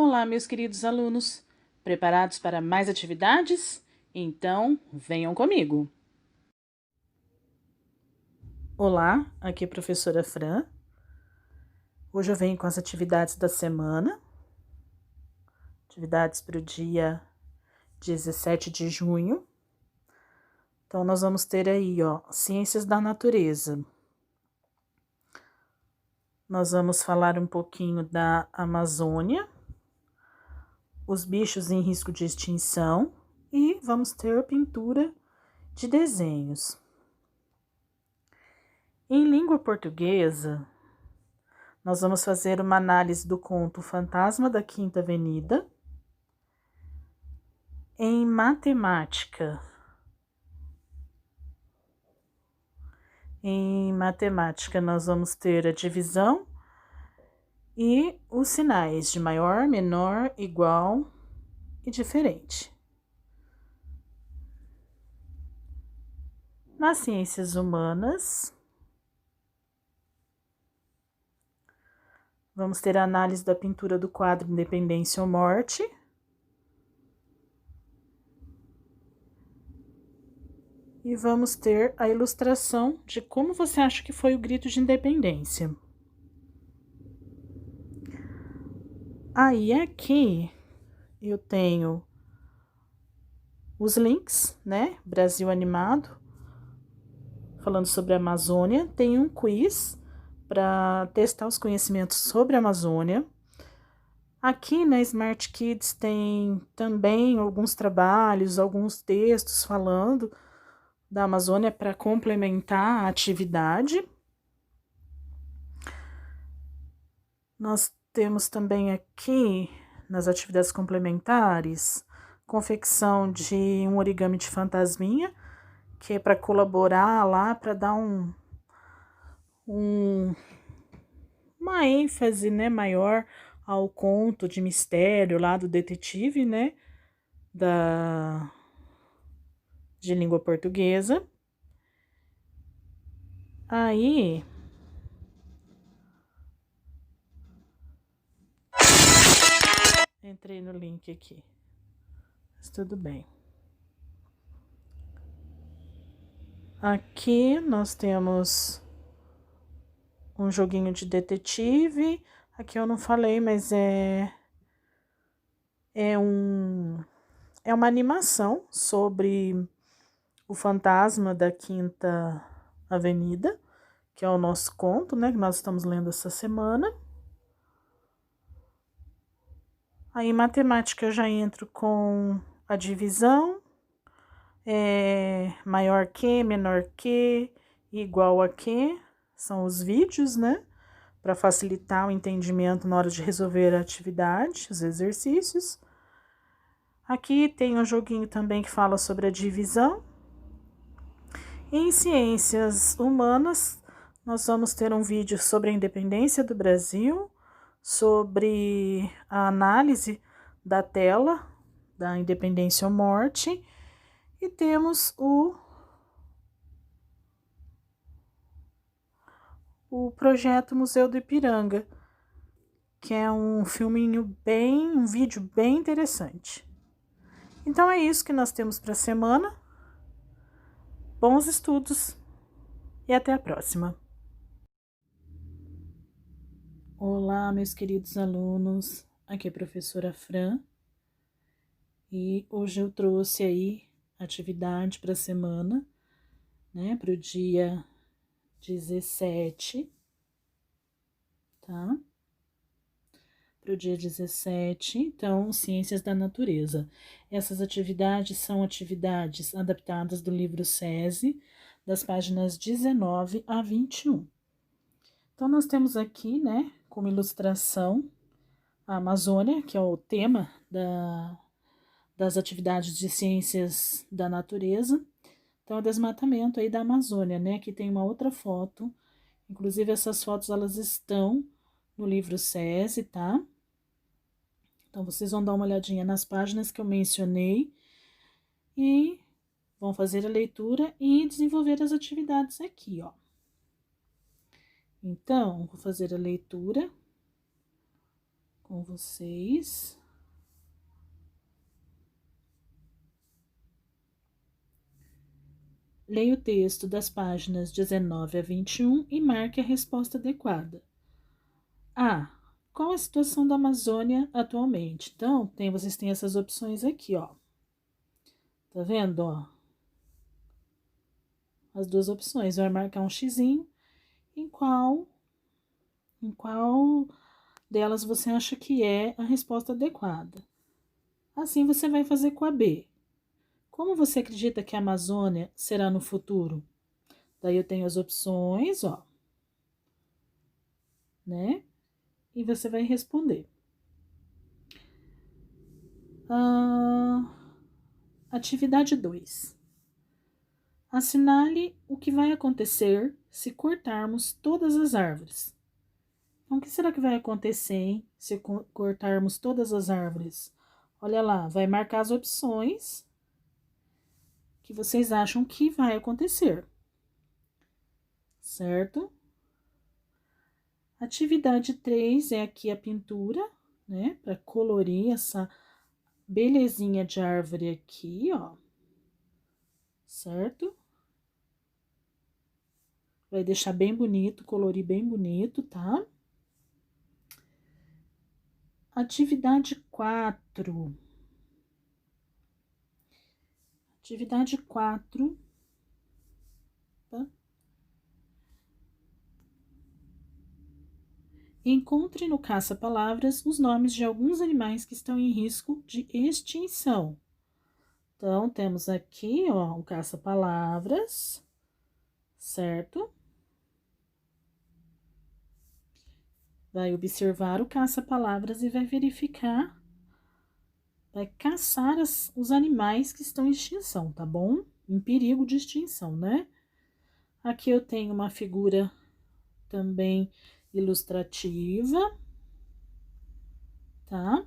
Olá, meus queridos alunos. Preparados para mais atividades? Então, venham comigo. Olá, aqui é a professora Fran. Hoje eu venho com as atividades da semana. Atividades para o dia 17 de junho. Então, nós vamos ter aí, Ciências da Natureza. Nós vamos falar um pouquinho da Amazônia, os bichos em risco de extinção e vamos ter pintura de desenhos. Em língua portuguesa, nós vamos fazer uma análise do conto Fantasma da Quinta Avenida. Em matemática, nós vamos ter a divisão e os sinais de maior, menor, igual e diferente. Nas ciências humanas, vamos ter a análise da pintura do quadro Independência ou Morte. E vamos ter a ilustração de como você acha que foi o grito de independência. Aí aqui eu tenho os links, né? Brasil Animado, falando sobre a Amazônia. Tem um quiz para testar os conhecimentos sobre a Amazônia. Aqui na Smart Kids tem também alguns trabalhos, alguns textos falando da Amazônia para complementar a atividade. Nós temos também aqui, nas atividades complementares, confecção de um origami de fantasminha, que é para colaborar lá, para dar uma ênfase, né, maior ao conto de mistério lá do detetive, né, de língua portuguesa. Aí, entrei no link aqui, mas tudo bem. Aqui nós temos um joguinho de detetive. Aqui eu não falei, mas é uma animação sobre o fantasma da Quinta Avenida, que é o nosso conto, né, que nós estamos lendo essa semana. Aí, em matemática, eu já entro com a divisão, maior que, menor que, igual a que, são os vídeos, né, para facilitar o entendimento na hora de resolver a atividade, os exercícios. Aqui tem um joguinho também que fala sobre a divisão. Em ciências humanas, nós vamos ter um vídeo sobre a independência do Brasil, sobre a análise da tela da Independência ou Morte, e temos o projeto Museu do Ipiranga, que é um vídeo bem interessante. Então é isso que nós temos para a semana. Bons estudos e até a próxima. Olá, meus queridos alunos, aqui é a professora Fran e hoje eu trouxe aí atividade para a semana, né, para o dia 17, tá? Para o dia 17, então, Ciências da Natureza. Essas atividades são atividades adaptadas do livro SESI, das páginas 19 a 21. Então, nós temos aqui, né, como ilustração, a Amazônia, que é o tema das atividades de ciências da natureza. Então, é o desmatamento aí da Amazônia, né? Aqui tem uma outra foto. Inclusive, essas fotos, elas estão no livro SESI, tá? Então, vocês vão dar uma olhadinha nas páginas que eu mencionei e vão fazer a leitura e desenvolver as atividades aqui, ó. Então, vou fazer a leitura com com vocês. Leia o texto das páginas 19 a 21 e marque a resposta adequada. A. Qual a situação da Amazônia atualmente? Então, vocês têm essas opções aqui, ó. Tá vendo, ó? As duas opções. Vai marcar um xizinho em qual delas você acha que é a resposta adequada. Assim você vai fazer com a B. Como você acredita que a Amazônia será no futuro? Daí eu tenho as opções, ó, né? E você vai responder. Atividade 2. Assinale o que vai acontecer se cortarmos todas as árvores. Então, o que será que vai acontecer, hein, se cortarmos todas as árvores? Olha lá, vai marcar as opções que vocês acham que vai acontecer, certo? Atividade 3 é aqui a pintura, né, para colorir essa belezinha de árvore aqui, ó, certo? Vai deixar bem bonito, colorir bem bonito, tá? Atividade 4. Atividade 4. Tá? Encontre no caça-palavras os nomes de alguns animais que estão em risco de extinção. Então, temos aqui, ó, um caça-palavras, certo? Vai observar o caça-palavras e vai verificar, vai caçar os animais que estão em extinção, tá bom? Em perigo de extinção, né? Aqui eu tenho uma figura também ilustrativa, tá?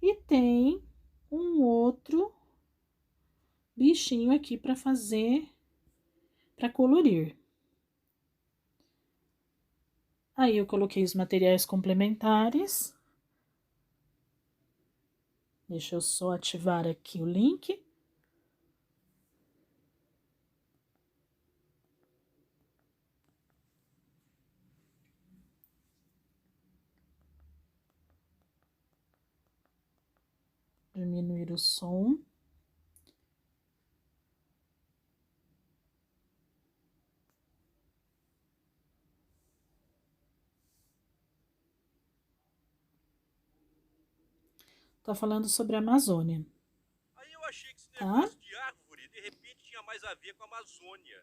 E tem um outro bichinho aqui para fazer, para colorir. Aí eu coloquei os materiais complementares. Deixa eu só ativar aqui o link. Diminuir o som. Tá falando sobre a Amazônia. Aí eu achei que esse tá? negócio de árvore, de repente, tinha mais a ver com a Amazônia.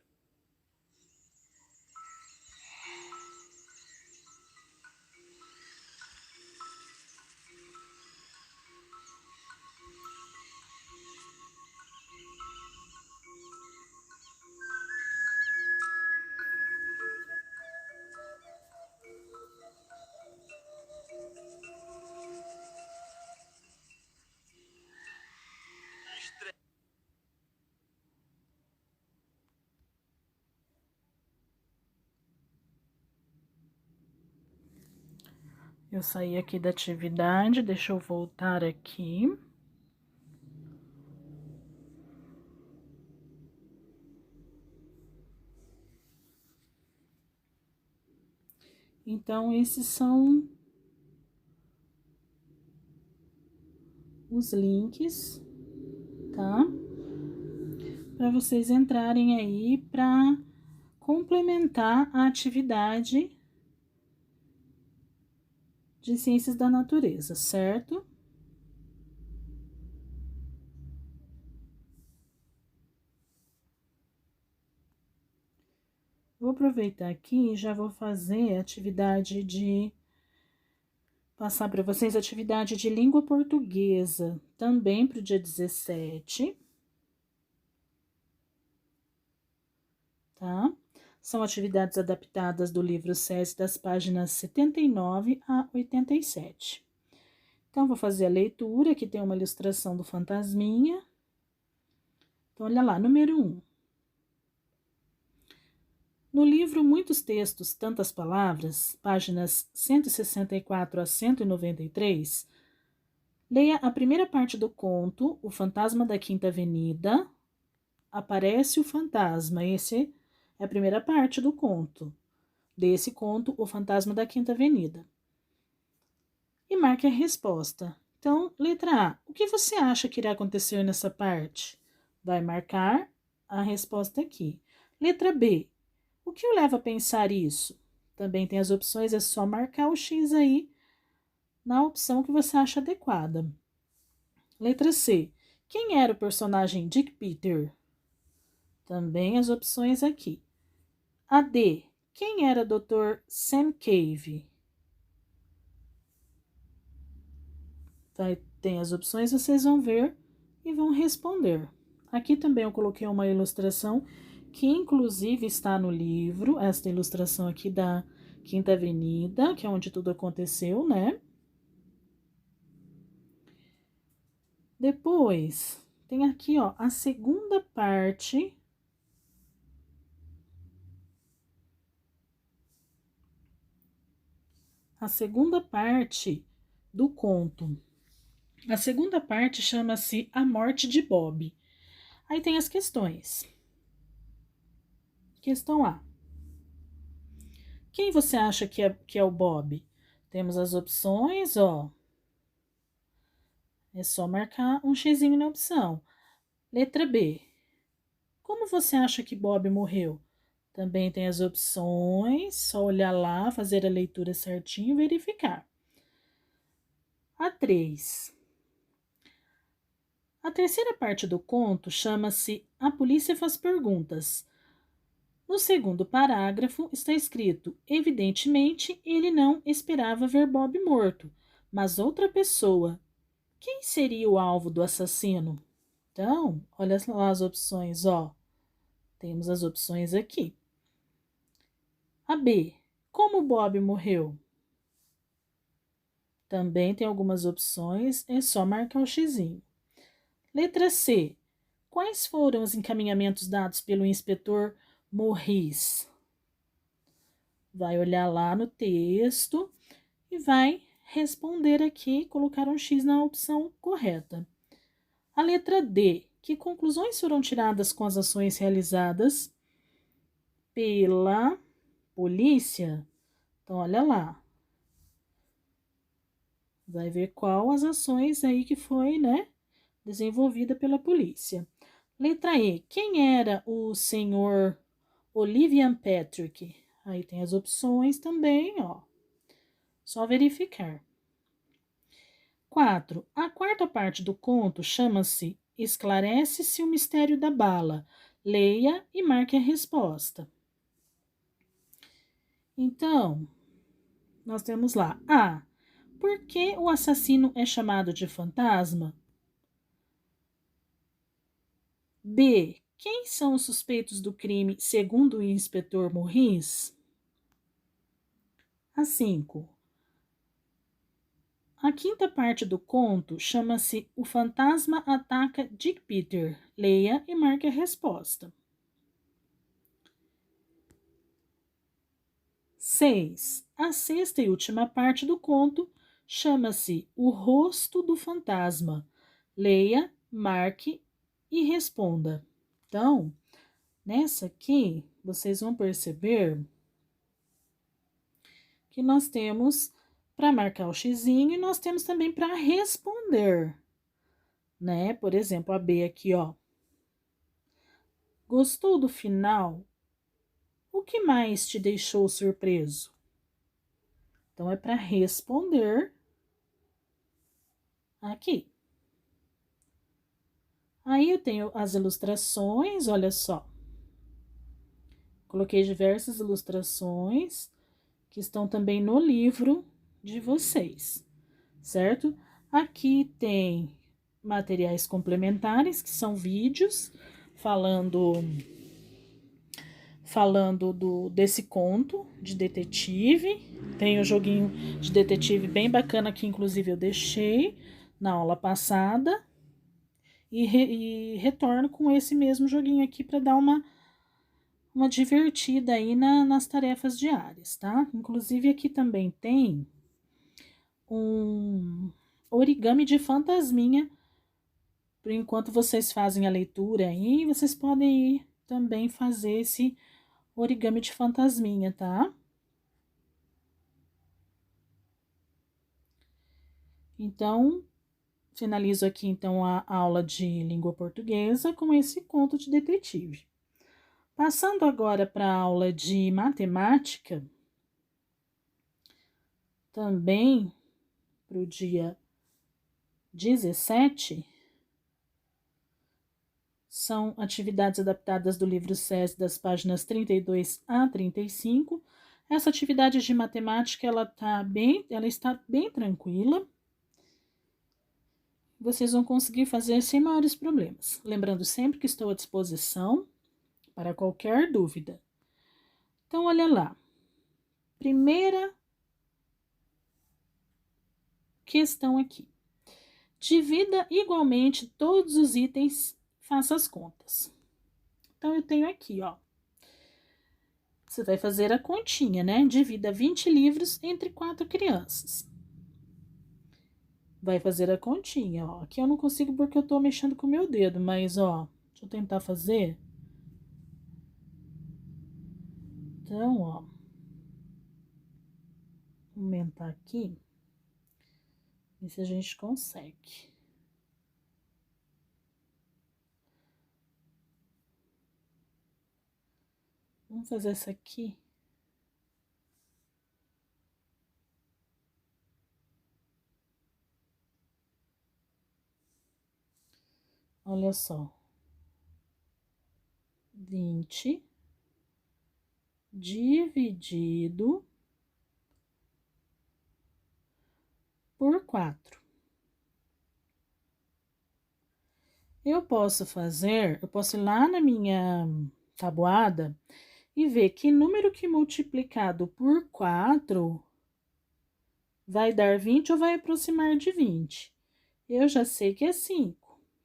Eu saí aqui da atividade, deixa eu voltar aqui. Então, esses são os links, tá? Para vocês entrarem aí para complementar a atividade de ciências da natureza, certo? Vou aproveitar aqui e já vou fazer a atividade de passar para vocês a atividade de língua portuguesa, também para o dia 17, tá? São atividades adaptadas do livro SESI das páginas 79 a 87. Então, vou fazer a leitura, aqui tem uma ilustração do fantasminha. Então, olha lá, número 1. No livro Muitos Textos, Tantas Palavras, páginas 164 a 193, leia a primeira parte do conto, O Fantasma da Quinta Avenida. Aparece o fantasma. Esse é a primeira parte do conto. Desse conto, O Fantasma da Quinta Avenida. E marque a resposta. Então, letra A. O que você acha que irá acontecer nessa parte? Vai marcar a resposta aqui. Letra B. O que o leva a pensar isso? Também tem as opções, é só marcar o X aí na opção que você acha adequada. Letra C. Quem era o personagem Dick Peter? Também as opções aqui. A D. Quem era Dr. Sam Cave? Tem as opções, vocês vão ver e vão responder. Aqui também eu coloquei uma ilustração que inclusive está no livro, esta ilustração aqui da Quinta Avenida, que é onde tudo aconteceu, né? Depois, tem aqui, ó, a segunda parte do conto. A segunda parte chama-se A Morte de Bob. Aí tem as questões. Questão A. Quem você acha que é o Bob? Temos as opções, ó. É só marcar um xizinho na opção. Letra B. Como você acha que Bob morreu? Também tem as opções, só olhar lá, fazer a leitura certinho e verificar. A 3. A terceira parte do conto chama-se A Polícia Faz Perguntas. No segundo parágrafo está escrito: evidentemente, ele não esperava ver Bob morto, mas outra pessoa. Quem seria o alvo do assassino? Então, olha lá as opções, ó. Temos as opções aqui. A B. Como Bob morreu? Também tem algumas opções, é só marcar o xizinho. Letra C. Quais foram os encaminhamentos dados pelo inspetor Morris? Vai olhar lá no texto e vai responder aqui, colocar um X na opção correta. A letra D. Que conclusões foram tiradas com as ações realizadas pela polícia? Então, olha lá. Vai ver qual as ações aí que foi, né, desenvolvida pela polícia. Letra E. Quem era o senhor Olivian Patrick? Aí tem as opções também, ó. Só verificar. 4. A quarta parte do conto chama-se Esclarece-se o Mistério da Bala. Leia e marque a resposta. Então, nós temos lá A. Por que o assassino é chamado de fantasma? B. Quem são os suspeitos do crime segundo o inspetor Morris? A 5. A quinta parte do conto chama-se O Fantasma Ataca Dick Peter. Leia e marque a resposta. 6. A sexta e última parte do conto chama-se O Rosto do Fantasma. Leia, marque e responda. Então, nessa aqui, vocês vão perceber que nós temos para marcar o xizinho e nós temos também para responder, né? Por exemplo, a B aqui, ó. Gostou do final? O que mais te deixou surpreso? Então, é para responder aqui. Aí eu tenho as ilustrações, olha só. Coloquei diversas ilustrações que estão também no livro de vocês, certo? Aqui tem materiais complementares, que são vídeos falando desse conto de detetive. Tem um joguinho de detetive bem bacana que inclusive eu deixei na aula passada e retorno com esse mesmo joguinho aqui para dar uma divertida aí nas tarefas diárias, tá? Inclusive aqui também tem um origami de fantasminha. Por enquanto vocês fazem a leitura aí, vocês podem ir também fazer esse origami de fantasminha, tá? Então, finalizo aqui então a aula de língua portuguesa com esse conto de detetive. Passando agora para a aula de matemática, também para o dia 17, são atividades adaptadas do livro SES das páginas 32 a 35. Essa atividade de matemática, ela está bem tranquila. Vocês vão conseguir fazer sem maiores problemas. Lembrando sempre que estou à disposição para qualquer dúvida. Então, olha lá. Primeira questão aqui. Divida igualmente todos os itens, faça as contas. Então, eu tenho aqui, ó. Você vai fazer a continha, né? Divida 20 livros entre 4 crianças. Vai fazer a continha, ó. Aqui eu não consigo porque eu tô mexendo com o meu dedo, mas, ó, deixa eu tentar fazer. Então, ó. Vou aumentar aqui. Ver se a gente consegue. Vamos fazer essa aqui. Olha só. 20 dividido por 4. Eu posso ir lá na minha tabuada e ver que número que multiplicado por 4 vai dar 20 ou vai aproximar de 20. Eu já sei que é 5.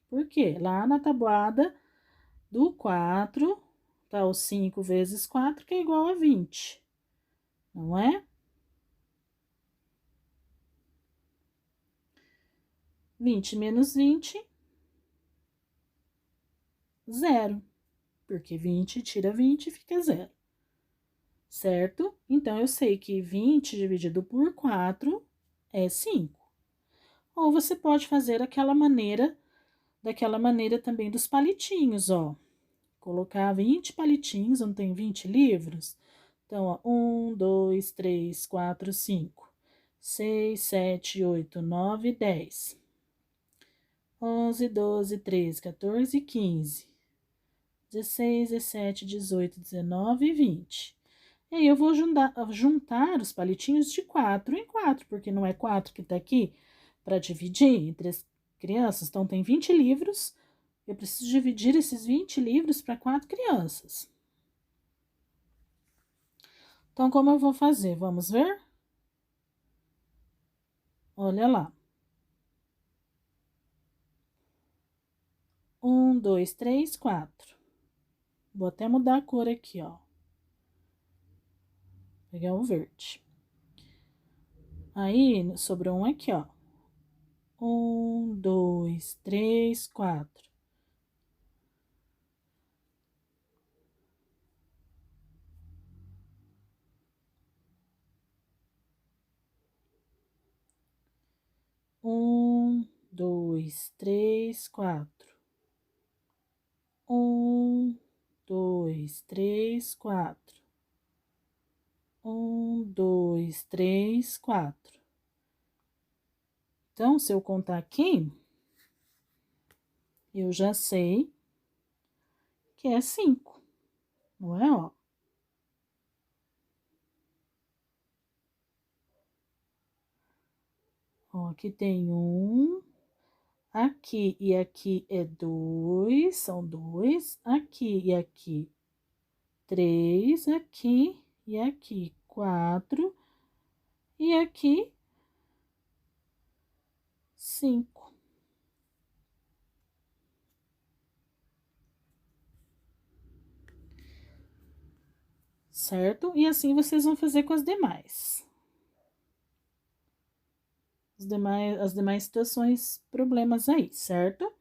Por quê? Lá na tabuada do 4, tá o 5 vezes 4, que é igual a 20. Não é? 20 menos 20, 0. Porque 20 tira 20 fica 0. Certo? Então, eu sei que 20 dividido por 4 é 5. Ou você pode fazer daquela maneira também dos palitinhos, ó. Colocar 20 palitinhos, não tem 20 livros? Então, ó, 1, 2, 3, 4, 5, 6, 7, 8, 9, 10, 11, 12, 13, 14, 15, 16, 17, 18, 19 e 20. E aí, eu vou juntar os palitinhos de 4 em 4, porque não é 4 que tá aqui para dividir entre as crianças. Então, tem 20 livros, eu preciso dividir esses 20 livros para 4 crianças. Então, como eu vou fazer? Vamos ver? Olha lá. 1, 2, 3, 4. Vou até mudar a cor aqui, ó. Pegar o verde. Aí, sobrou um aqui, ó. 1, 2, 3, 4. Um, dois, três, 4. 1, 2, 3, 4. 1, 2, 3, 4. Então, se eu contar aqui, eu já sei que é 5, não é, ó? Ó, aqui tem 1, aqui e aqui é 2, são 2, aqui e aqui 3, aqui e aqui 4, e aqui 5. certo? E assim vocês vão fazer com as demais. As demais situações, problemas aí, certo?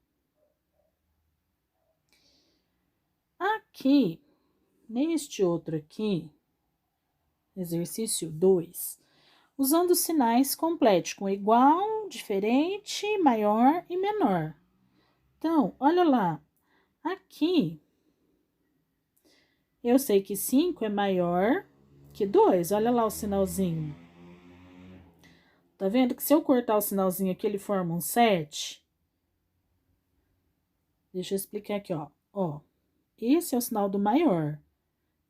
Aqui, neste outro aqui, exercício 2, usando sinais, complete com igual, diferente, maior e menor. Então, olha lá, aqui, eu sei que 5 é maior que 2, olha lá o sinalzinho. Tá vendo que se eu cortar o sinalzinho aqui, ele forma um 7? Deixa eu explicar aqui, ó. Ó, esse é o sinal do maior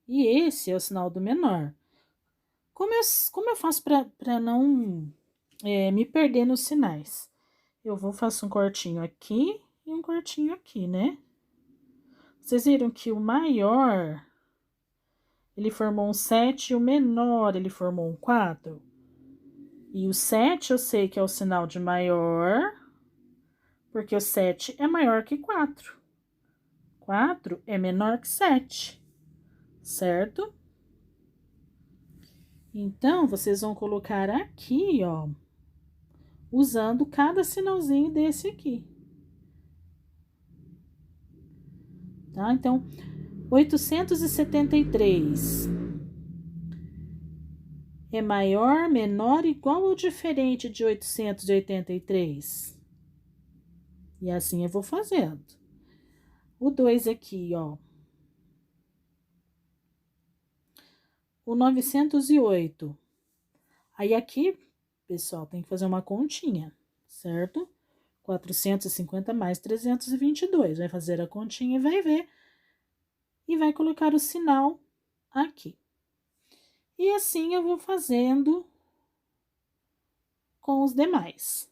e esse é o sinal do menor. Como eu faço para não me perder nos sinais? Eu faço um cortinho aqui e um cortinho aqui, né? Vocês viram que o maior, ele formou um 7 e o menor, ele formou um 4. E o 7 eu sei que é o sinal de maior, porque o 7 é maior que 4. 4 é menor que 7, certo? Então, vocês vão colocar aqui, ó, usando cada sinalzinho desse aqui. Tá? Então, 873 é maior, menor, igual ou diferente de 883? E assim eu vou fazendo. O 2 aqui, ó. O 908. Aí aqui, pessoal, tem que fazer uma continha, certo? 450 mais 322. Vai fazer a continha e vai ver. E vai colocar o sinal aqui. E assim eu vou fazendo com os demais.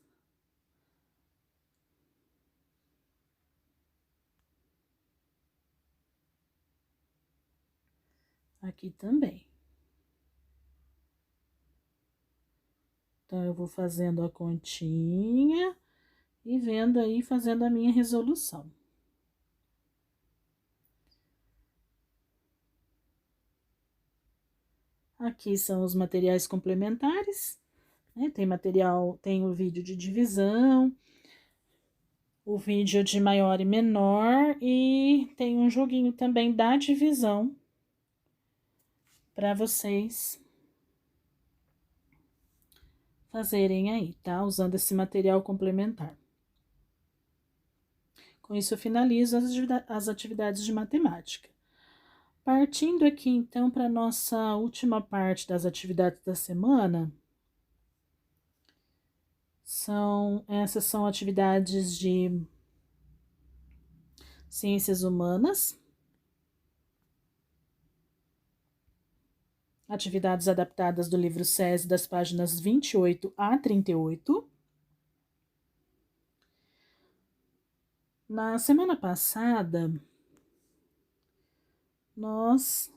Aqui também. Então, eu vou fazendo a continha e vendo aí, fazendo a minha resolução. Aqui são os materiais complementares, né? Tem material, tem o vídeo de divisão, o vídeo de maior e menor, e tem um joguinho também da divisão para vocês fazerem aí, tá? Usando esse material complementar. Com isso, eu finalizo as atividades de matemática. Partindo aqui, então, para a nossa última parte das atividades da semana, essas são atividades de ciências humanas, atividades adaptadas do livro SESI, das páginas 28 a 38. Na semana passada, nós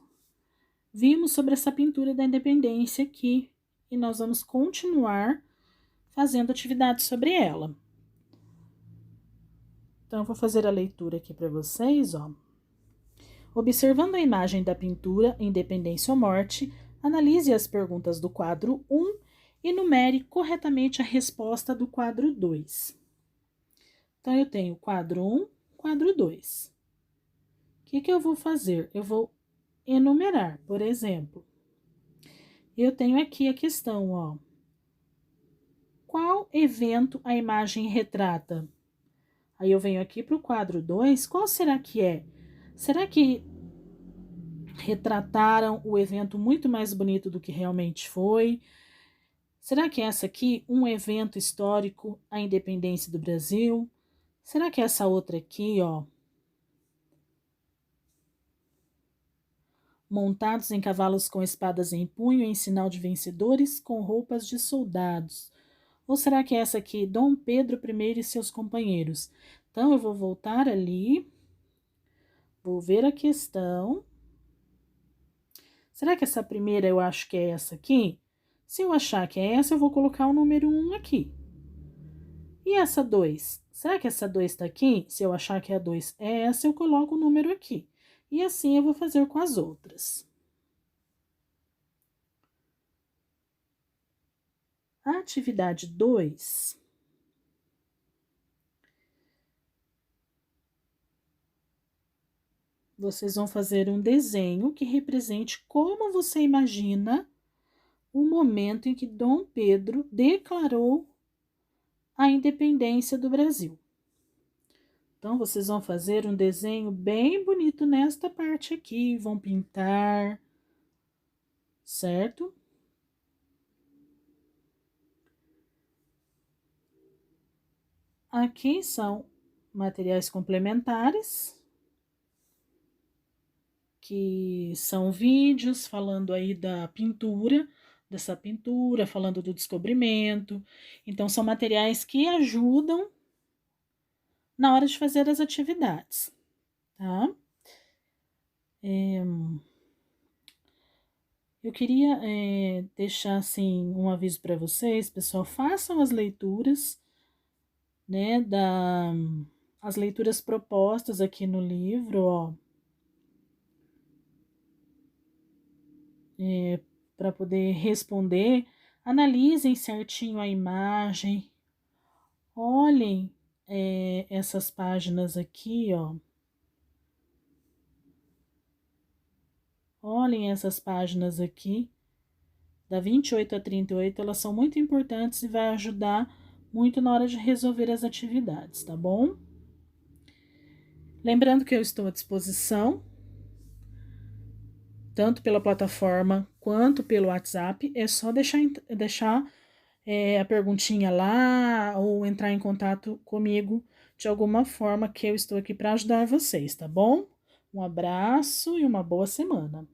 vimos sobre essa pintura da independência aqui, e nós vamos continuar fazendo atividades sobre ela. Então, eu vou fazer a leitura aqui para vocês, ó. Observando a imagem da pintura Independência ou Morte, analise as perguntas do quadro 1 e numere corretamente a resposta do quadro 2. Então, eu tenho quadro 1, quadro 2. O que eu vou fazer? Eu vou enumerar, por exemplo. Eu tenho aqui a questão, ó. Qual evento a imagem retrata? Aí eu venho aqui para o quadro 2, qual será que é? Será que retrataram o evento muito mais bonito do que realmente foi? Será que essa aqui, um evento histórico, a independência do Brasil? Será que essa outra aqui, ó, montados em cavalos com espadas em punho, em sinal de vencedores, com roupas de soldados? Ou será que essa aqui, Dom Pedro I e seus companheiros? Então, eu vou voltar ali, vou ver a questão. Será que essa primeira eu acho que é essa aqui? Se eu achar que é essa, eu vou colocar o número 1 aqui. E essa 2? Será que essa 2 está aqui? Se eu achar que a 2 é essa, eu coloco o número aqui. E assim eu vou fazer com as outras. A atividade 2, vocês vão fazer um desenho que represente como você imagina o momento em que Dom Pedro declarou a independência do Brasil. Então, vocês vão fazer um desenho bem bonito nesta parte aqui, vão pintar, certo? Aqui são materiais complementares, que são vídeos falando aí da pintura, dessa pintura, falando do descobrimento. Então, são materiais que ajudam na hora de fazer as atividades, tá? Eu queria deixar, assim, um aviso para vocês, pessoal, façam as leituras, né, as leituras propostas aqui no livro, ó, para poder responder, analisem certinho a imagem, olhem essas páginas aqui, ó. Olhem essas páginas aqui, da 28 a 38, elas são muito importantes e vai ajudar muito na hora de resolver as atividades, tá bom? Lembrando que eu estou à disposição, tanto pela plataforma quanto pelo WhatsApp, é só deixar a perguntinha lá ou entrar em contato comigo de alguma forma que eu estou aqui para ajudar vocês, tá bom? Um abraço e uma boa semana.